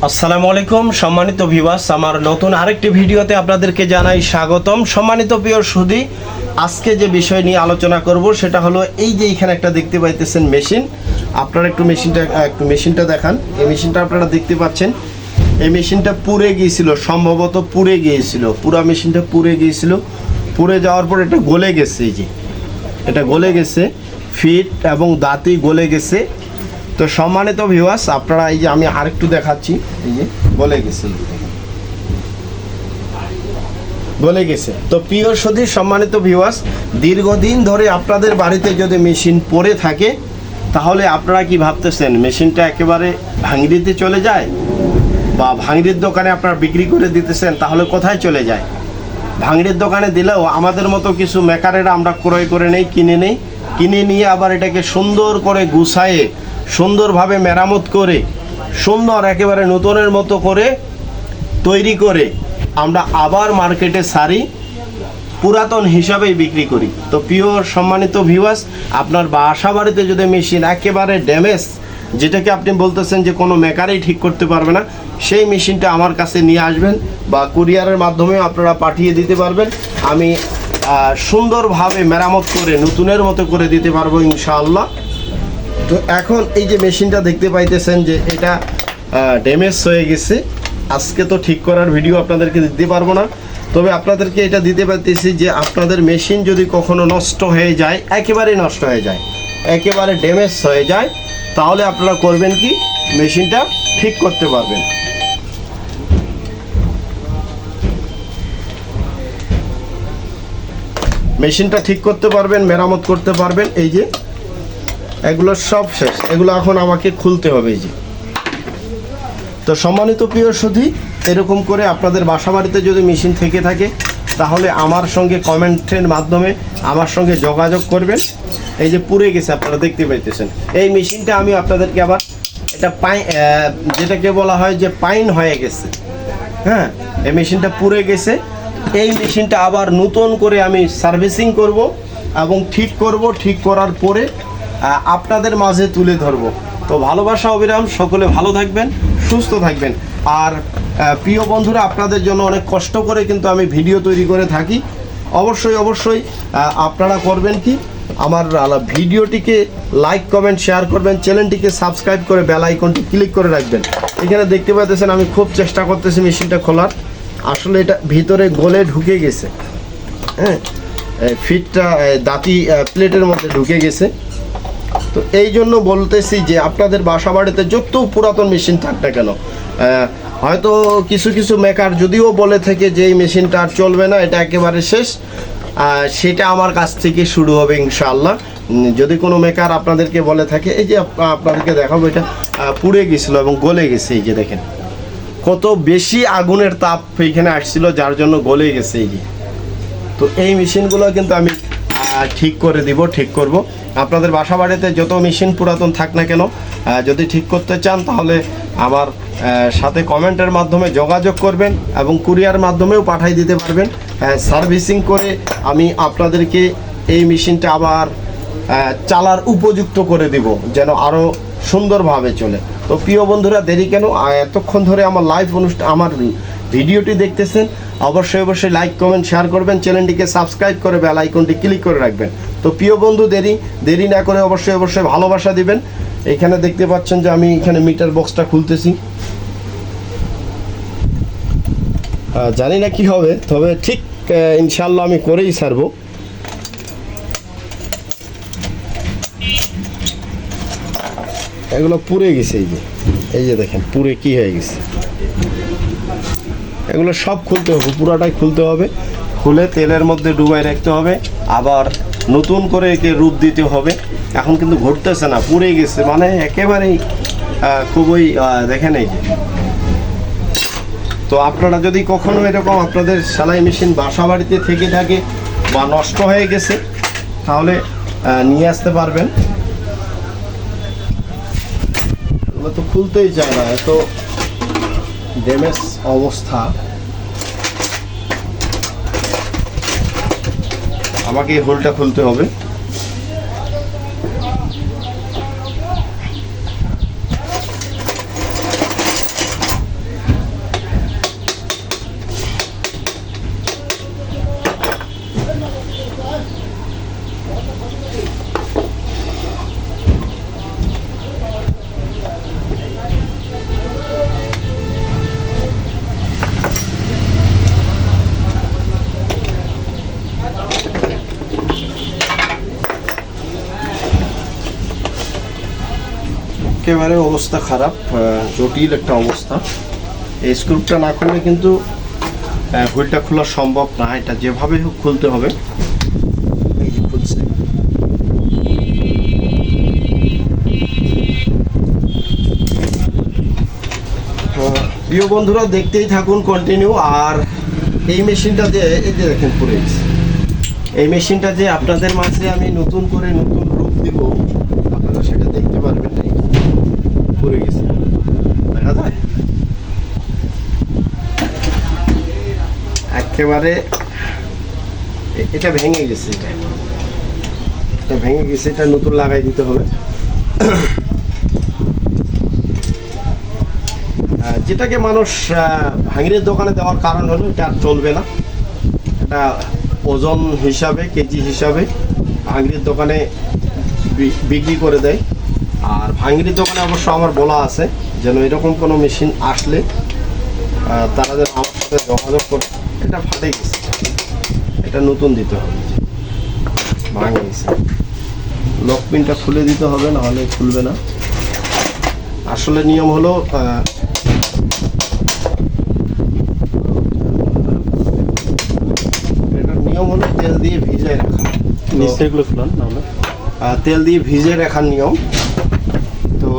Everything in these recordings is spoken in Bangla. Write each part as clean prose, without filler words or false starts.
আসসালামু আলাইকুম সম্মানিত ভিউয়ার্স, আমার নতুন আরেকটি ভিডিওতে আপনাদেরকে জানাই স্বাগতম। সম্মানিত প্রিয় সুধী, আজকে যে বিষয় নিয়ে আলোচনা করব সেটা হলো এই যে এখানে একটা দেখতে পাইতেছেন মেশিন। আপনারা একটু মেশিনটা দেখান। এই মেশিনটা আপনারা দেখতে পাচ্ছেন, এই মেশিনটা পুড়ে গিয়েছিল, সম্ভবত পুড়ে গিয়েছিল, পুরো মেশিনটা পুড়ে গিয়েছিল। পুড়ে যাওয়ার পর এটা গলে গেছে, এই যে এটা গলে গেছে, ফিট এবং দাঁতি গলে গেছে। তো সম্মানিত ভিউয়ার্স, আপনারা এই যে আমি আরেকটু দেখাচ্ছি, এই যে গলে গেছে। তো প্রিয় সুধী, সম্মানিত ভিউয়ার্স, দীর্ঘদিন ধরে আপনাদের বাড়িতে যদি মেশিন পড়ে থাকে তাহলে আপনারা কি ভাবতেছেন মেশিনটা একেবারে ভাঙড়িতে চলে যায়, বা ভাঙড়ির দোকানে আপনারা বিক্রি করে দিতেছেন, তাহলে কোথায় চলে যায়? ভাঙড়ির দোকানে দিলেও আমাদের মতো কিছু মেকারেরা আমরা ক্রয় করে নেই, কিনে নিয়ে আবার এটাকে সুন্দর করে গুছায়ে সুন্দরভাবে মেরামত করে সুন্দর একেবারে নতুনের মতো করে তৈরি করে আমরা আবার মার্কেটে সারি, পুরাতন হিসাবেই বিক্রি করি। তো প্রিয় সম্মানিত ভিউয়ার্স, আপনার বাসা বাড়িতে যদি মেশিন একেবারে ড্যামেজ, যেটাকে আপনি বলতেছেন যে কোনো মেকারই ঠিক করতে পারবে না, সেই মেশিনটা আমার কাছে নিয়ে আসবেন, বা কুরিয়ারের মাধ্যমে আপনারা পাঠিয়ে দিতে পারবেন। আমি সুন্দরভাবে মেরামত করে নতুনের মতো করে দিতে পারবো ইনশাআল্লাহ। তো এখন এই যে মেশিনটা দেখতে পাইতেছেন যে এটা ড্যামেজ হয়ে গেছে। আজকে তো ঠিক করার ভিডিও আপনাদেরকে দিতে পারবো না, তবে আপনাদেরকে এটা দিতে পারতেছি যে আপনাদের মেশিন যদি কখনো নষ্ট হয়ে যায়, একেবারেই নষ্ট হয়ে যায়, একেবারে ড্যামেজ হয়ে যায়, তাহলে আপনারা করবেন কি, মেশিনটা ঠিক করতে পারবেন। মেশিনটা ঠিক করতে পারবেন, মেরামত করতে পারবেন। এই যে এগুলো সব শেষ, এগুলো এখন আমাকে খুলতে হবে। এই যে, তো সম্মানিত প্রিয় সুধী, এরকম করে আপনাদের বাসা বাড়িতে যদি মেশিন থেকে থাকে তাহলে আমার সঙ্গে কমেন্টের মাধ্যমে আমার সঙ্গে যোগাযোগ করবেন। এই যে পুড়ে গেছে, আপনারা দেখতে পাইতেছেন। এই মেশিনটা আমি আপনাদেরকে আবার এটা যেটাকে বলা হয় যে পাইন হয়ে গেছে, হ্যাঁ, এই মেশিনটা পুড়ে গেছে। এই মেশিনটা আবার নতুন করে আমি সার্ভিসিং করব এবং ঠিক করব, ঠিক করার পরে আপনাদের মাঝে তুলে ধরব। তো ভালোবাসা অবিরাম, সকলে ভালো থাকবেন, সুস্থ থাকবেন। আর প্রিয় বন্ধুরা, আপনাদের জন্য অনেক কষ্ট করে কিন্তু আমি ভিডিও তৈরি করে থাকি। অবশ্যই আপনারা করবেন কি, আমার ভিডিওটিকে লাইক কমেন্ট শেয়ার করবেন, চ্যানেলটিকে সাবস্ক্রাইব করে বেল আইকনটি ক্লিক করে রাখবেন। এখানে দেখতে পাচ্ছেন আমি খুব চেষ্টা করতেছি মেশিনটা খোলার, আসলে এটা ভিতরে গলে ঢুকে গেছে, হ্যাঁ, ফিটটা দাঁতি প্লেটের মধ্যে ঢুকে গেছে। তো এই জন্য বলতেছি যে আপনাদের বাসা বাড়িতে যত পুরাতন মেশিন থাক না কেন, হয়তো কিছু মেকার যদিও বলে থাকে যে এই মেশিনটা আর চলবে না, এটা একেবারে শেষ, সেটা আমার কাছ থেকে শুরু হবে ইনশাআল্লাহ। যদি কোনো মেকার আপনাদেরকে বলে থাকে, এই যে আপনাদেরকে দেখাবো, এটা পুড়ে গেছিলো এবং গলে গেছে। এই যে দেখেন কত বেশি আগুনের তাপ এইখানে আসছিল, যার জন্য গলে গেছে। এই যে, তো এই মেশিনগুলো কিন্তু আমি ঠিক করে দিব, ঠিক করব। আপনাদের বাসা বাড়িতে যত মেশিন পুরাতন থাক না কেন, যদি ঠিক করতে চান তাহলে আমার সাথে কমেন্টের মাধ্যমে যোগাযোগ করবেন এবং কুরিয়ার মাধ্যমেও পাঠিয়ে দিতে পারবেন। সার্ভিসিং করে আমি আপনাদেরকে এই মেশিনটা আবার চালার উপযুক্ত করে দিব, যেন আরও সুন্দরভাবে চলে। তো প্রিয় বন্ধুরা, দেরি কেন, এতক্ষণ ধরে আমার লাইভ অনুষ্ঠান, আমার ভিডিওটি দেখতেছেন, অবশ্যই লাইক কমেন্ট শেয়ার করবেন, চ্যানেলটিকে সাবস্ক্রাইব করে বেল আইকনটি ক্লিক করে রাখবেন। তো প্রিয় বন্ধু, দেরি না করে অবশ্যই ভালোবাসা দিবেন। এখানে দেখতে পাচ্ছেন যে আমি এখানে মিটার বক্সটা খুলতেছি, জানি না কি হবে, তবে ঠিক ইনশাল্লাহ আমি করেই ছাড়বো। এগুলো পুড়ে গেছে, এই যে দেখেন পুড়ে কি হয়ে গেছে। এগুলো সব খুলতে হবে, পুরাটাই খুলতে হবে, খুলে তেলের মধ্যে ডুবাই রাখতে হবে, আবার নতুন করে একে রূপ দিতে হবে। এখন কিন্তু ঘটতেছে না, পুড়ে গেছে, মানে একেবারেই খুবই দেখেন এই যে। তো আপনারা যদি কখনো এরকম আপনাদের সেলাই মেশিন বাসা বাড়িতে থেকে থাকে বা নষ্ট হয়ে গেছে, তাহলে নিয়ে আসতে পারবেন। এগুলো তো খুলতেই চায় না, এত ড্যামেজ অবস্থা। আমাকে এই হোলটা খুলতে হবে। একেবারে অবস্থা খারাপ, জটিল একটা অবস্থা। এই স্ক্রুটা না খুললে কিন্তু হুইলটা খোলা সম্ভব না, এটা যেভাবে হোক খুলতে হবে। এই যে খুলছে। প্রিয় বন্ধুরা দেখতেই থাকুন কন্টিনিউ। আর এই মেশিনটা যে এই যে দেখেন পড়ে গেছে, এই মেশিনটা যে আপনাদের মাঝে আমি নতুন করে নতুন রূপ দিব, আপনারা সেটা দেখতে পারবেন। পড়ে গেছে, দেখা যায় একেবারে এটা ভেঙে গেছে, এটা ভেঙে গেছে, এটা নতুন লাগাই দিতে হবে। যেটাকে মানুষ ভাঙিরের দোকানে দেওয়ার কারণ হলো এটা আর চলবে না। এটা ওজন হিসাবে, কেজি হিসাবে ভাঙিরের দোকানে বিক্রি করে দেয়। আর ভাঙিরের দোকানে অবশ্য আমার বলা আছে যেন এরকম কোনো মেশিন আসলে তারা যেন আমার সাথে যোগাযোগ করে। এটা ফাটে গেছে, এটা নতুন দিতে হবে, ভাঙে গেছে। লক পিনটা খুলে দিতে হবে, নাহলে খুলবে না। আসলে নিয়ম হলো তেল দিয়ে ভিজিয়ে রাখা, নিচেগুলো খুলুন, নাহলে তেল দিয়ে ভিজিয়ে রাখার নিয়ম। তো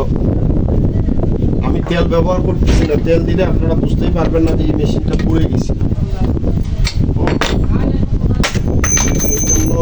আমি তেল ব্যবহার করতেছি না, তেল দিলে আপনারা বুঝতেই পারবেন না যে এই মেশিনটা পুড়ে গেছে। এই জন্য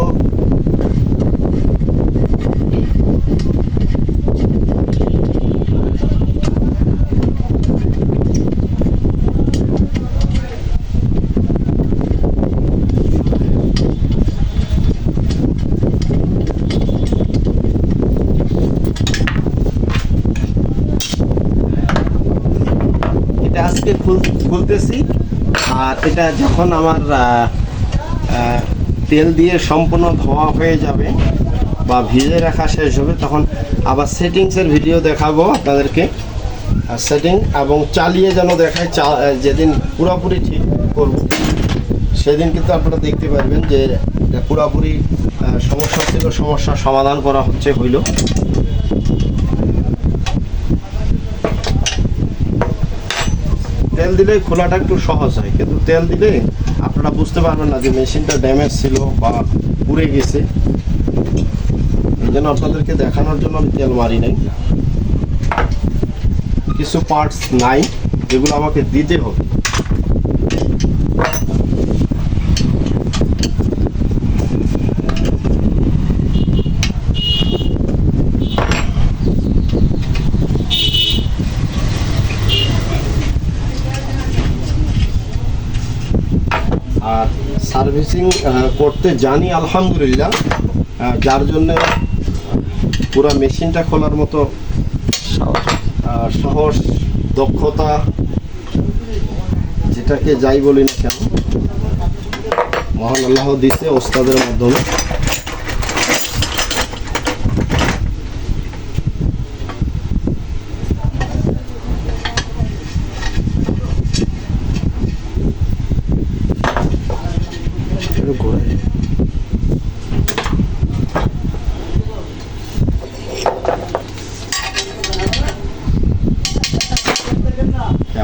আজকে খুলতেছি। আর এটা যখন আমার তেল দিয়ে সম্পূর্ণ ধোয়া হয়ে যাবে বা ভিজে রাখা শেষ হবে, তখন আবার সেটিংসের ভিডিও দেখাবো আপনাদেরকে। সেটিং এবং চালিয়ে যেন দেখায়, যেদিন পুরোপুরি ঠিক করব সেদিন কিন্তু আপনারা দেখতে পারবেন যে পুরোপুরি সমস্যা ছিল, সমস্যার সমাধান করা হইল। তেল দিলে খোলাটা একটু সহজ হয়, কিন্তু তেল দিলে আপনারা বুঝতে পারবেন না যে মেশিনটা ড্যামেজ ছিল বা পুড়ে গেছে। এই জন্য আপনাদেরকে দেখানোর জন্য আমি তেল মারি নাই। কিছু পার্টস নাই যেগুলো আমাকে দিতে হবে। আর সার্ভিসিং করতে জানি আলহামদুলিল্লাহ, যার জন্যে পুরো মেশিনটা খোলার মতো সাহস, দক্ষতা, যেটাকে যাই বলি না কেন, মহান আল্লাহ দিছে ওস্তাদের মাধ্যমে।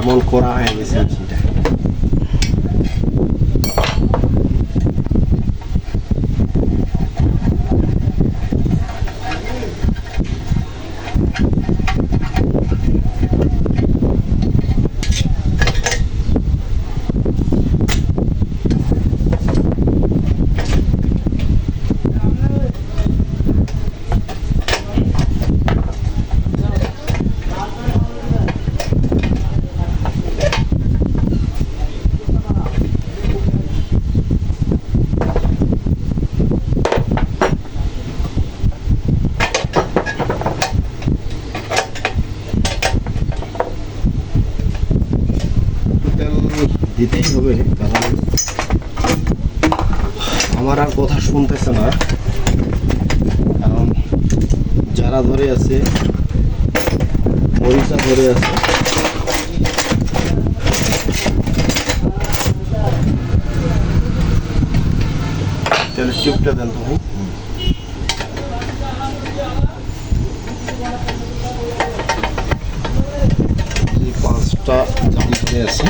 এমন করা হয়ে গেছে মেশিনটা। দিতেই হবে, কারণ আমার আর কথা শুনতেছে না। কারণ যারা ধরে আছে, মরিচা ধরে আছে, তেলের টিউবটা দেন তো ভাই। কাজটা জারি হয়ে আছে।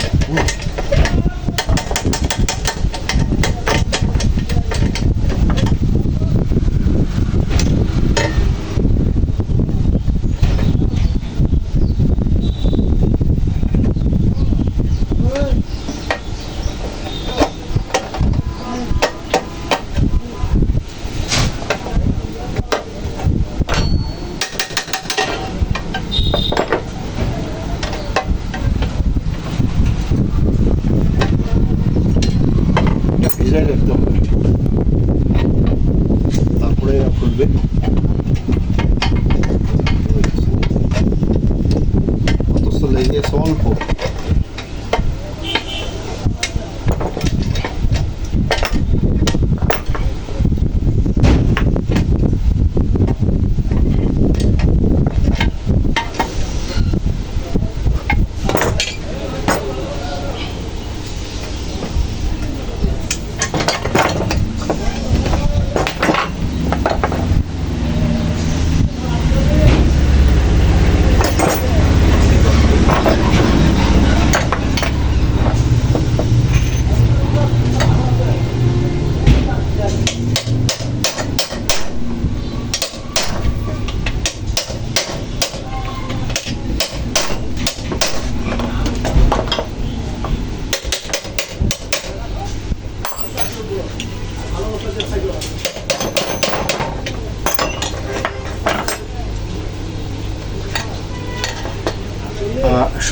ভিজায় রাখতে হবে, তারপরে খুলবে। অথচ লেগেছে অল্প।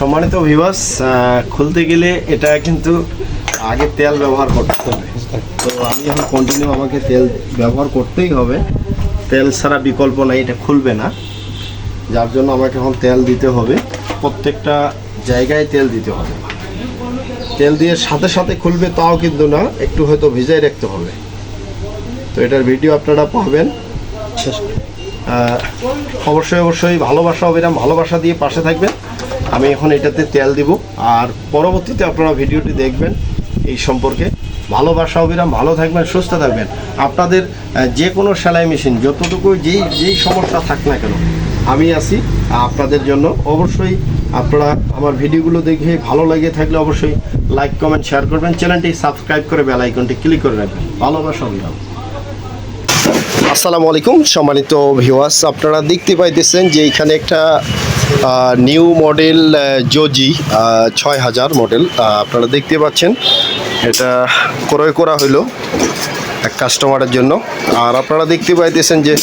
সম্মানিত ভিউয়ার্স, খুলতে গেলে এটা কিন্তু আগে তেল ব্যবহার করতে হবে। তো আমি এখন কন্টিনিউ আমাকে তেল ব্যবহার করতেই হবে, তেল ছাড়া বিকল্প নাই, এটা খুলবে না। যার জন্য আমাকে এখন তেল দিতে হবে, প্রত্যেকটা জায়গায় তেল দিতে হবে। তেল দিয়ে সাথে সাথে খুলবে তাও কিন্তু না, একটু হয়তো ভিজাই রাখতে হবে। তো এটার ভিডিও আপনারা পাবেন। অবশ্যই ভালোবাসা অবিরাম ভালোবাসা দিয়ে পাশে থাকবেন। আমি এখন এটাতে তেল দিব, আর পরবর্তীতে আপনারা ভিডিওটি দেখবেন এই সম্পর্কে। ভালোবাসা অবিরাম, ভালো থাকবেন, সুস্থ থাকবেন। আপনাদের যে কোনো সেলাই মেশিন যতটুকু যেই সমস্যা থাক না কেন, আমি আছি আপনাদের জন্য। অবশ্যই আপনারা আমার ভিডিওগুলো দেখে ভালো লাগে থাকলে অবশ্যই লাইক কমেন্ট শেয়ার করবেন, চ্যানেলটি সাবস্ক্রাইব করে বেল আইকনটি ক্লিক করে রাখবেন। ভালোবাসা অবিরাম। আসসালামু আলাইকুম সম্মানিত ভিউয়ার্স, আপনারা দেখতে পাইতেছেন যে এখানে একটা নিউ মডেল জোজি 6000 মডেল আপনারা দেখতে পাচ্ছেন। এটা ক্রয় করা হইলো এক কাস্টমারের জন্য। আর আপনারা দেখতে পাইতেছেন যে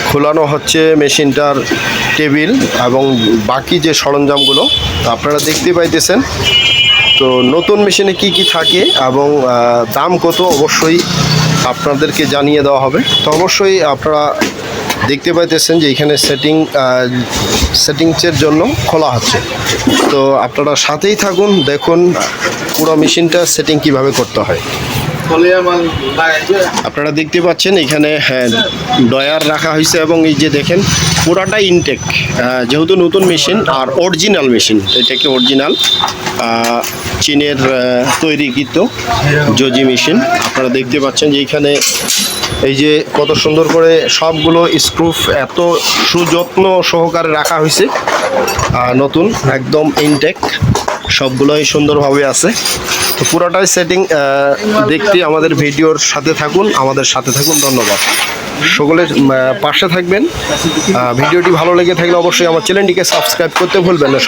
খোলানো হচ্ছে মেশিনটার টেবিল এবং বাকি যে সরঞ্জামগুলো আপনারা দেখতে পাইতেছেন। তো নতুন মেশিনে কি কি থাকে এবং দাম কত অবশ্যই আপনাদেরকে জানিয়ে দেওয়া হবে। তো অবশ্যই আপনারা দেখতে পাইতেছেন যে এখানে সেটিংসের জন্য খোলা হচ্ছে। তো আপনারা সাথেই থাকুন, দেখুন পুরো মেশিনটা সেটিং কিভাবে করতে হয়। আপনারা দেখতে পাচ্ছেন এখানে ডয়ার রাখা হয়েছে এবং এই যে দেখেন পুরাটাই ইনটেক, যেহেতু নতুন মেশিন আর অরিজিনাল মেশিন, এটাকে অরিজিনাল চীনের তৈরিকৃত জোজি মেশিন। আপনারা দেখতে পাচ্ছেন যে এখানে এই যে কত সুন্দর করে সবগুলো স্ক্রুফ এত সুযত্ন সহকারে রাখা হয়েছে, নতুন একদম ইনটেক, সবগুলোই সুন্দরভাবে আছে। তো পুরোটাই সেটিং দেখতে আমাদের ভিডিওর সাথে থাকুন, আমাদের সাথে থাকুন। ধন্যবাদ, সকলের পাশে থাকবেন। ভিডিওটি ভালো লেগে থাকলে অবশ্যই আমার চ্যানেলটিকে সাবস্ক্রাইব করতে ভুলবেন না।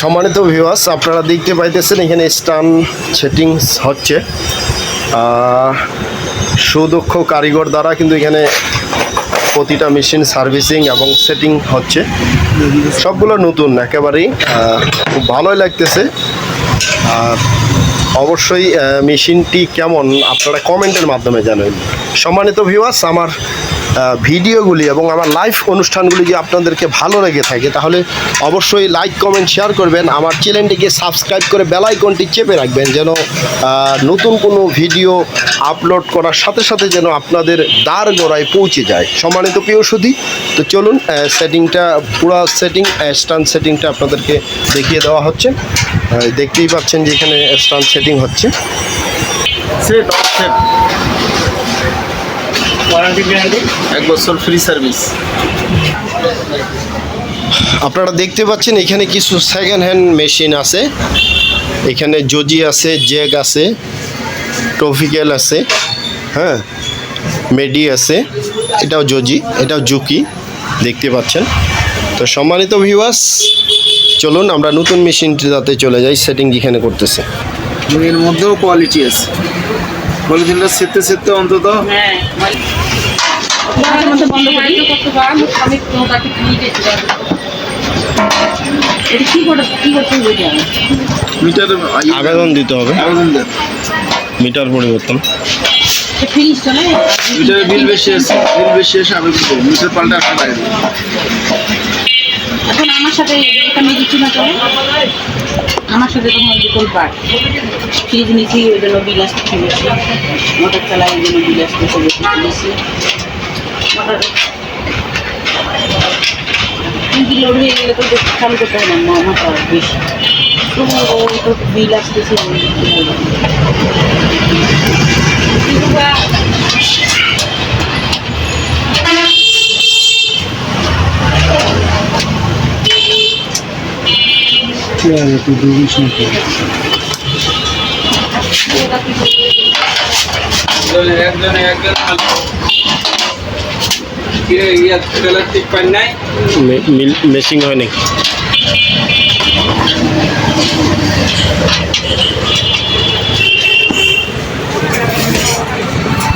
সম্মানিত ভিউয়ার্স, আপনারা দেখতে পাইতেছেন এখানে স্টান সেটিংস হচ্ছে সুদক্ষ কারিগর দ্বারা, কিন্তু এখানে প্রতিটা মেশিন সার্ভিসিং এবং সেটিং হচ্ছে, সবগুলো নতুন একেবারেই, খুব ভালোই লাগতেছে। আর অবশ্যই মেশিনটি কেমন আপনারা কমেন্টের মাধ্যমে জানাবেন। সম্মানিত ভিউয়ার্স, আমার ভিডিওগুলি এবং আমার লাইভ অনুষ্ঠানগুলি যদি আপনাদেরকে ভালো লেগে থাকে তাহলে অবশ্যই লাইক কমেন্ট শেয়ার করবেন। আমার চ্যানেলটিকে সাবস্ক্রাইব করে বেল আইকনটি চেপে রাখবেন, যেন নতুন কোনো ভিডিও আপলোড করার সাথে সাথে যেন আপনাদের দ্বার গোড়ায় পৌঁছে যায়। সম্মানিত প্রিয় সুধী, তো চলুন সেটিংটা পুরো স্ট্যান্ড সেটিংটা আপনাদেরকে দেখিয়ে দেওয়া হচ্ছে। দেখতেই পাচ্ছেন যে এখানে স্ট্যান্ড সেটিং হচ্ছে। সেট অফসেট ওয়ারেন্টি গ্যারান্টি 1 বছর ফ্রি সার্ভিস। আপনারা দেখতে পাচ্ছেন এখানে কিছু সেকেন্ড হ্যান্ড মেশিন আছে। এখানে জজি আছে, জেগ আছে, ট্রফিক্যাল আছে, হ্যাঁ, মেডি আছে, এটাও জজি, এটাও জুকি, দেখতে পাচ্ছেন। তো সম্মানিত ভিউয়ার্স, চলুন আমরা নতুন মেশিনটাতে চলে যাই, সেটিং যেখানে করতেছে। এর মধ্যেও কোয়ালিটি আছে, কোয়ালিটিটা সেরতে অন্তত হ্যাঁ বন্ধ করি করতে পারবো আমি তোমাকে নিয়ে গেছিলাম এটা কি করতে হবে মিটার আবেদন দিতে হবে, আবেদন দেন। মিটার পরিবর্তন। ফিনিশ তো না মিটারের বিল বেশি আছে, আবেদন করুন, মিটার পাল্টে 8 টাকা দেবেন। এখন আমার সাথে একটা মেডিসিন আছে আমার সাথে তখন বিকল পার ফ্রিজ নিচ্ছি ওই জন্য বিল আসতে বেশি মোটর চালাই ওই জন্য বিল আসতে বেশি মোটর কিন্তু লোড হয়ে গেলে তো চালু করতে হবে না মোটর বেশি তো বিল আসতেছে মেশিং হয় নাকি?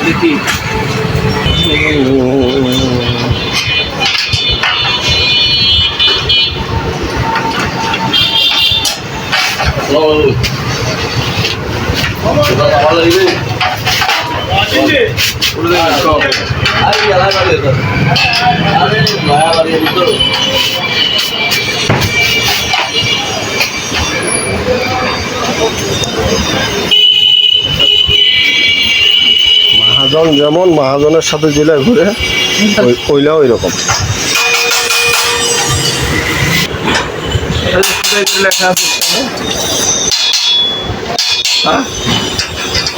দেখি মহাজন যেমন মহাজনের সাথে জেলায় ঘুরে ওইলা ওই রকম। লেখা আছে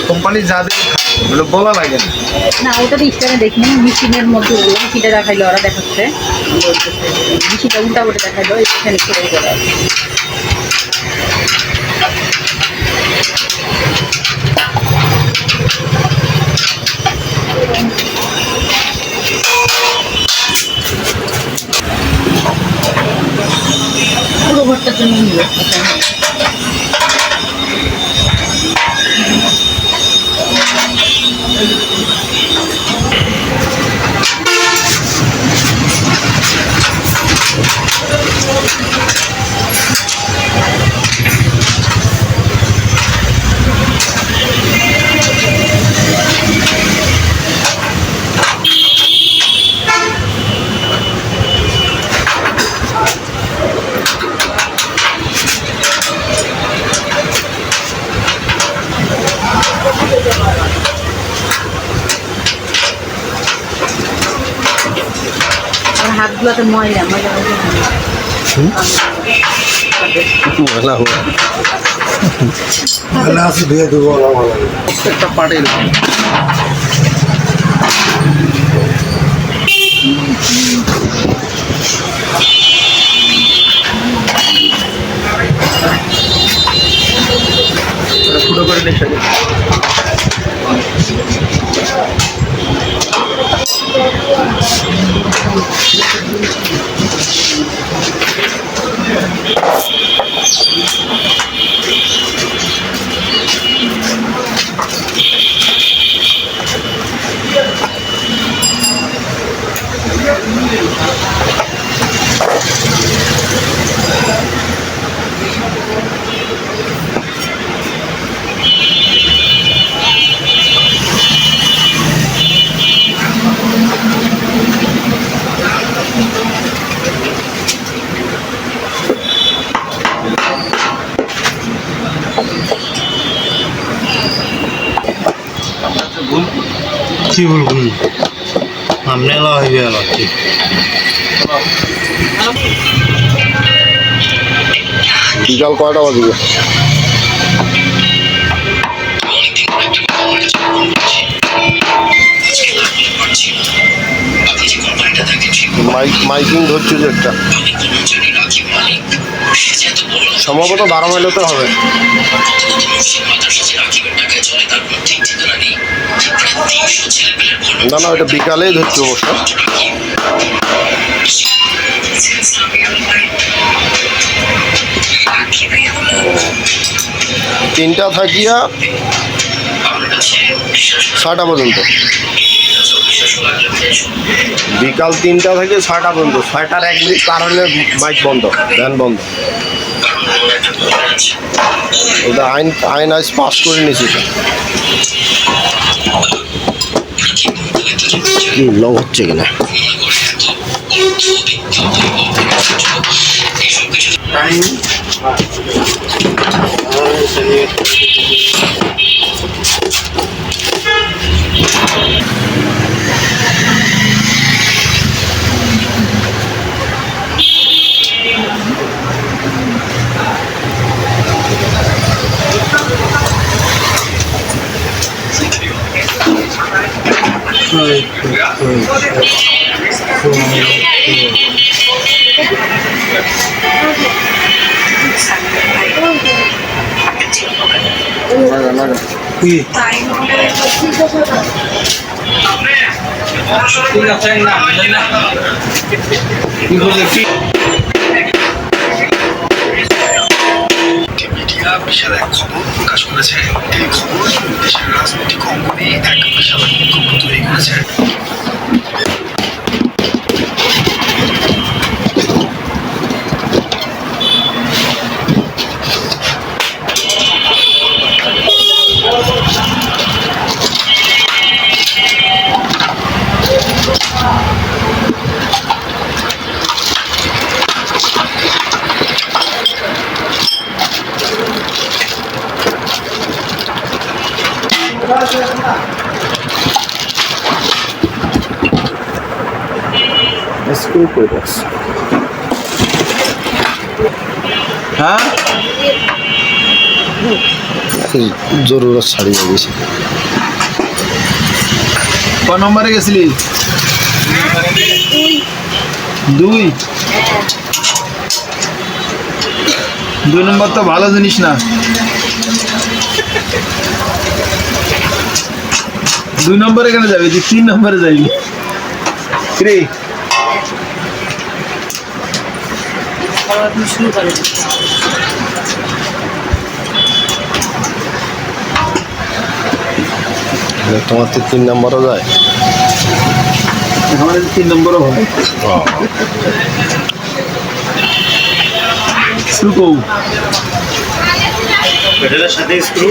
কোম্পানি যা দেবে বলে বলা লাগে না। না ওটা তো স্ক্যানে দেখিনি মেশিনের মধ্যে মেশিনটা দেখাইলো ওরা দেখাচ্ছে মেশিনটা উল্টা করে দেখাইলো এখানে করে করা পুরো ভোটটার জন্য নিল হাতগুলোতে ময়লা ময়লা প্রত্যেকটা পার্টে এরকম ফুটো করে নেশা কি বলবেন সামনে এলা হইবে এলা বিকাল কয়টা বাজবে? মাইকিং ধরছে যে একটা সম্ভবত 12 মাইল তো হবে। না না, ওটা বিকালেই ধরছি অবশ্য। তিনটা থাকিয়া 6টা পর্যন্ত, বিকাল 3টা থেকে 6টা পর্যন্ত। 6টার 1 মিনিট পার হলে মাইক বন্ধ, ভ্যান বন্ধ। ওটা আইন আজ পাস করে নিয়েছি। কি লং হচ্ছে কিনা মিডিয়া বিশাল এক খবর প্রকাশ করেছে। এই খবর দেশের রাজনৈতিক অঙ্গনে এক বিশাল বিক্ষোভ তৈরি করেছে। স্কুল করে রাখছি। হ্যাঁ, জরুরত ছাড়িয়ে গেছি। ক নম্বরে গেছিলি? 2 নম্বর তো ভালো জিনিস না। 2 নম্বরে কেন যাবি? 3 নম্বরে যাবি। রে শুরু করে তোমার তো 3 নম্বরও যায়। আমাদের 3 নম্বরও হয়। স্ক্রু কো এটার সাথে স্ক্রু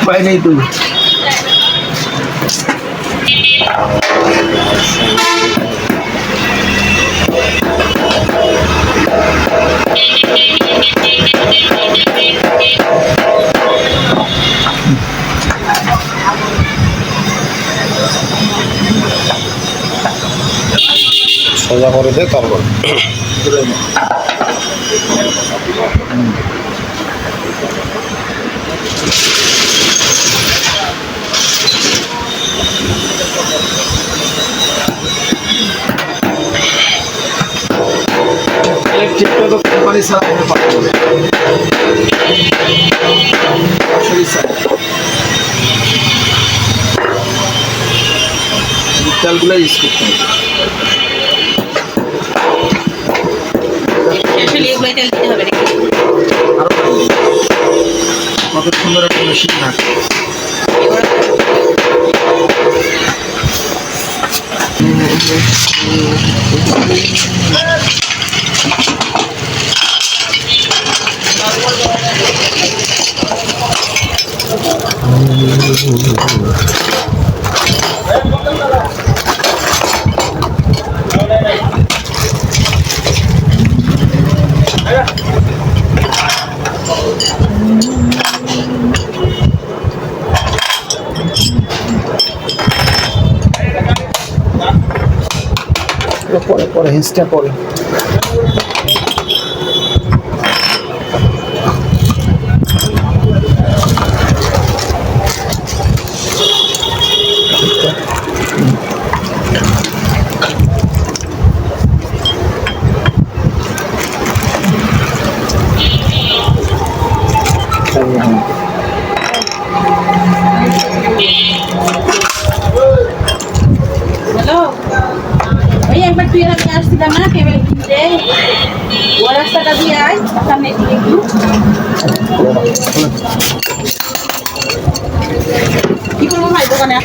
পাই নাই তো। সোজা করে দে তারপর। ইলেকট্রিকটা তো কোম্পানি ছাড়া এনে পাওয়া যাবে। সরাসরি স্যার তেলগুলো ইউজ করতে হবে। আসলে এগুলো তেল দিতে হবে নাকি? কত সুন্দর একটা মেশিন না। পরে হিন্সটা পরে। নাস্তাটা দিয়ে আয় সামনে দিকে একটু কি করবো ভাই দোকানে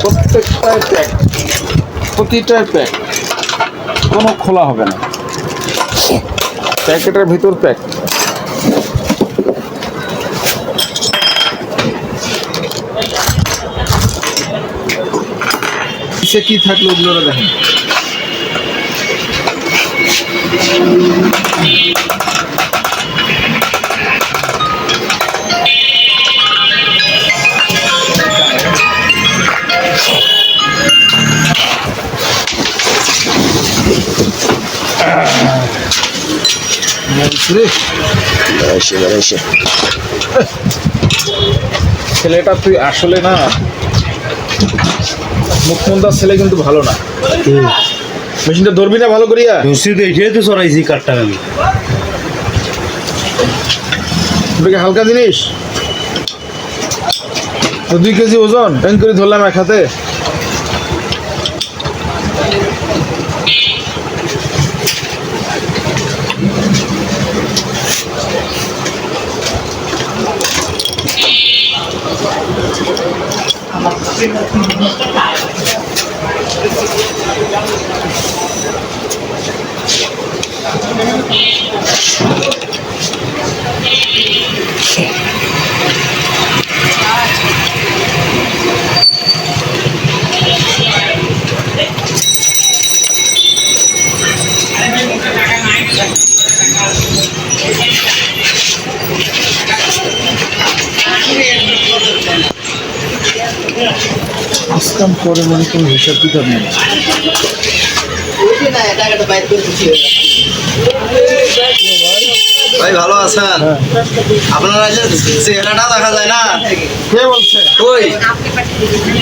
প্রত্যেকটাই প্যাক, প্রতিটাই প্যাক, কোনো খোলা হবে না, প্যাকেটের ভিতর প্যাক। কিসে কি থাকলো ওগুলো দেখেন। ছেলেটা তুই আসলে না, মুখমন্দার ছেলে কিন্তু ভালো না। মেশিনটা ধরবি না ভালো করিয়া? রসি তো এটাই তো চড়াইছি কাঠটা আমি। ওটা কি হালকা জিনিস? 2 কেজি ওজন ট্যাং করে ধরলাম এক হাতে। কাম করে মানে কোনো হিসাব কিতাব নেই। ভাই ভালো আছেন? আপনারা যে চেহারাটা দেখা যায় না। কে বলছে? ওই আপনি পাঠিয়ে দিবেন